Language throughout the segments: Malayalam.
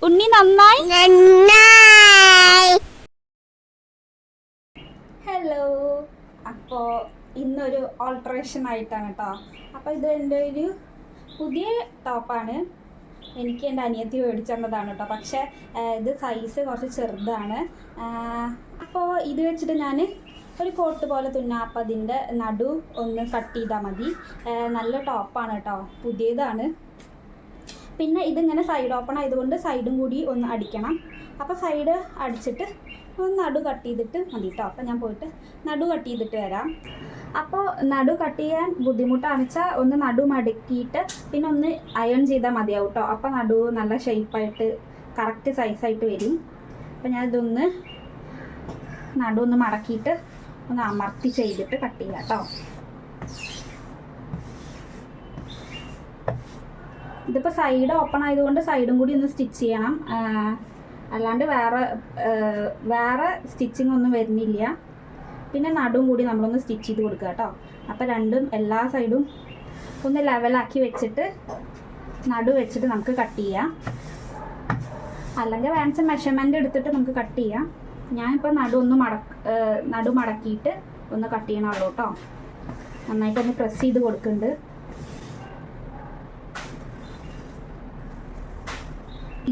ഉണ്ണി നന്നായി നന്നായി. ഹലോ, അപ്പോൾ ഇന്നൊരു ഓൾട്രേഷൻ ആയിട്ടാണ് കേട്ടോ. അപ്പോൾ ഇത് എൻ്റെ ഒരു പുതിയ ടോപ്പാണ്. എനിക്ക് എൻ്റെ അനിയത്തി മേടിച്ചതാണ് കേട്ടോ. പക്ഷേ ഇത് സൈസ് കുറച്ച് ചെറുതാണ്. അപ്പോൾ ഇത് വെച്ചിട്ട് ഞാൻ ഒരു കോട്ട് പോലെ തുന്നാം. അപ്പം അതിൻ്റെ നടു ഒന്ന് കട്ട് ചെയ്താൽ മതി. നല്ല ടോപ്പാണ് കേട്ടോ, പുതിയതാണ്. പിന്നെ ഇതിങ്ങനെ സൈഡ് ഓപ്പൺ ആയതുകൊണ്ട് സൈഡും കൂടി ഒന്ന് അടിക്കണം. അപ്പോൾ സൈഡ് അടിച്ചിട്ട് ഒന്ന് നടു കട്ട് ചെയ്തിട്ട് മതി കേട്ടോ. അപ്പോൾ ഞാൻ പോയിട്ട് നടു കട്ട് ചെയ്തിട്ട് വരാം. അപ്പോൾ നടു കട്ട് ചെയ്യാൻ ബുദ്ധിമുട്ടാണെന്ന് വെച്ചാൽ ഒന്ന് നടു മടക്കിയിട്ട് പിന്നെ ഒന്ന് അയൺ ചെയ്താൽ മതിയാവും കേട്ടോ. അപ്പോൾ നടു നല്ല ഷേപ്പായിട്ട് കറക്റ്റ് സൈസായിട്ട് വരും. അപ്പോൾ ഞാനിതൊന്ന് നടു ഒന്ന് മടക്കിയിട്ട് ഒന്ന് അമർത്തി ചെയ്തിട്ട് കട്ട് ചെയ്യാം കേട്ടോ. ഇതിപ്പോൾ സൈഡ് ഓപ്പൺ ആയതുകൊണ്ട് സൈഡും കൂടി ഒന്ന് സ്റ്റിച്ച് ചെയ്യണം. അല്ലാണ്ട് വേറെ സ്റ്റിച്ചിങ് ഒന്നും വരുന്നില്ല. പിന്നെ നടുവും കൂടി നമ്മളൊന്ന് സ്റ്റിച്ച് ചെയ്ത് കൊടുക്കുക കേട്ടോ. അപ്പോൾ രണ്ടും എല്ലാ സൈഡും ഒന്ന് ലെവലാക്കി വെച്ചിട്ട് നടു വെച്ചിട്ട് നമുക്ക് കട്ട് ചെയ്യാം. അല്ലെങ്കിൽ വേണ്ട മെഷർമെൻ്റ് എടുത്തിട്ട് നമുക്ക് കട്ട് ചെയ്യാം. ഞാനിപ്പോൾ നടു മടക്കിയിട്ട് ഒന്ന് കട്ട് ചെയ്യണമല്ലോ കേട്ടോ. നന്നായിട്ടൊന്ന് പ്രസ് ചെയ്ത് കൊടുക്കുന്നുണ്ട്.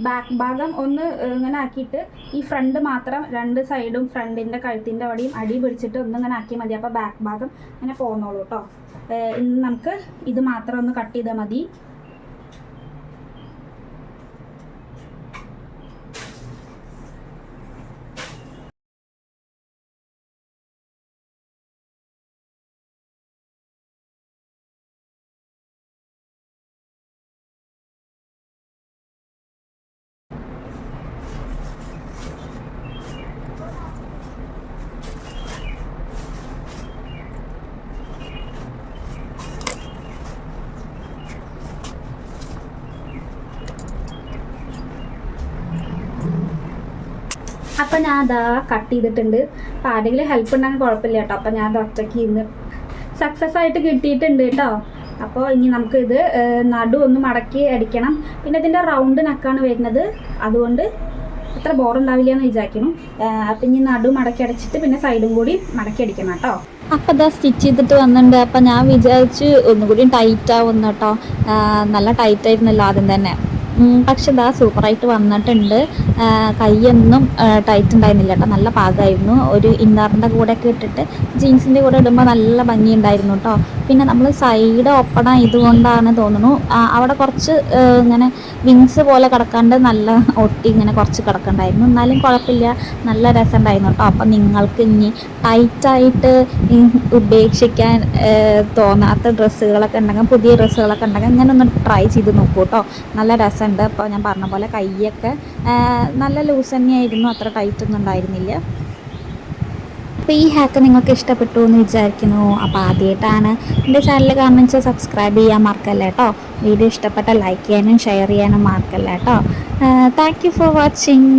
ബാക്ക് ഭാഗം ഒന്ന് ഇങ്ങനെ ആക്കിയിട്ട് ഈ ഫ്രണ്ട് മാത്രം രണ്ട് സൈഡും ഫ്രണ്ടിൻ്റെ കഴുത്തിൻ്റെ അവിടെയും അടി പിടിച്ചിട്ട് ഒന്നിങ്ങനെ ആക്കിയാൽ മതി. അപ്പോൾ ബാക്ക് ഭാഗം ഇങ്ങനെ പോന്നോളൂ കേട്ടോ. ഇന്ന് നമുക്ക് ഇത് മാത്രം ഒന്ന് കട്ട് ചെയ്താൽ മതി. അപ്പം ഞാൻ അതാ കട്ട് ചെയ്തിട്ടുണ്ട്. അപ്പം ആരെങ്കിലും ഹെൽപ്പ് ഉണ്ടെങ്കിൽ കുഴപ്പമില്ല കേട്ടോ. അപ്പം ഞാൻ അത് ഒറ്റയ്ക്ക് ഇന്ന് സക്സസ് ആയിട്ട് കിട്ടിയിട്ടുണ്ട് കേട്ടോ. അപ്പോൾ ഇനി നമുക്കിത് നടു ഒന്ന് മടക്കി അടിക്കണം. പിന്നെ ഇതിൻ്റെ റൗണ്ട് നെക്കാണ് വരുന്നത്, അതുകൊണ്ട് അത്ര ബോറുണ്ടാവില്ല എന്ന് വിചാരിക്കുന്നു. അപ്പം ഇനി നടു മടക്കി അടിച്ചിട്ട് പിന്നെ സൈഡും കൂടി മടക്കി അടിക്കണം കേട്ടോ. അപ്പോൾ ഇതാ സ്റ്റിച്ച് ചെയ്തിട്ട് വന്നിട്ടുണ്ട്. അപ്പം ഞാൻ വിചാരിച്ച് ഒന്നുകൂടി ടൈറ്റ് ആവുന്നു കേട്ടോ. നല്ല ടൈറ്റ് ആയിരുന്നല്ലോ ആദ്യം തന്നെ. പക്ഷെ ഇതാ സൂപ്പറായിട്ട് വന്നിട്ടുണ്ട്. കൈയൊന്നും ടൈറ്റ് ഉണ്ടായിരുന്നില്ല കേട്ടോ, നല്ല പാകമായിരുന്നു. ഒരു ഇന്നറിൻ്റെ കൂടെയൊക്കെ ഇട്ടിട്ട് ജീൻസിൻ്റെ കൂടെ ഇടുമ്പോൾ നല്ല ഭംഗിയുണ്ടായിരുന്നു കേട്ടോ. പിന്നെ നമ്മൾ സൈഡ് ഓപ്പൺ ആയതുകൊണ്ടാണ് തോന്നുന്നു അവിടെ കുറച്ച് ഇങ്ങനെ വിങ്സ് പോലെ കിടക്കാണ്ട് നല്ല ഒട്ടി ഇങ്ങനെ കുറച്ച് കിടക്കണ്ടായിരുന്നു. എന്നാലും കുഴപ്പമില്ല, നല്ല രസമുണ്ടായിരുന്നു കേട്ടോ. അപ്പം നിങ്ങൾക്ക് ഇനി ടൈറ്റായിട്ട് ഉപേക്ഷിക്കാൻ തോന്നാത്ത ഡ്രസ്സുകളൊക്കെ ഉണ്ടെങ്കിൽ, പുതിയ ഡ്രസ്സുകളൊക്കെ ഉണ്ടെങ്കിൽ ഇങ്ങനെ ഒന്ന് ട്രൈ ചെയ്ത് നോക്കൂ കേട്ടോ. നല്ല രസമുണ്ട്. അപ്പോൾ ഞാൻ പറഞ്ഞ പോലെ കൈയൊക്കെ നല്ല ലൂസ് തന്നെയായിരുന്നു, അത്ര ടൈറ്റ് ഒന്നും ഉണ്ടായിരുന്നില്ല. അപ്പോൾ ഈ ഹാക്ക് നിങ്ങൾക്ക് ഇഷ്ടപ്പെട്ടു എന്ന് വിചാരിക്കുന്നു. അപ്പോൾ ആദ്യമായിട്ടാണ് എൻ്റെ ചാനൽ കാണുന്നത് വെച്ചാൽ സബ്സ്ക്രൈബ് ചെയ്യാൻ മറക്കല്ല കേട്ടോ. വീഡിയോ ഇഷ്ടപ്പെട്ട ലൈക്ക് ചെയ്യാനും ഷെയർ ചെയ്യാനും മറക്കല്ല കേട്ടോ. Thank you for watching.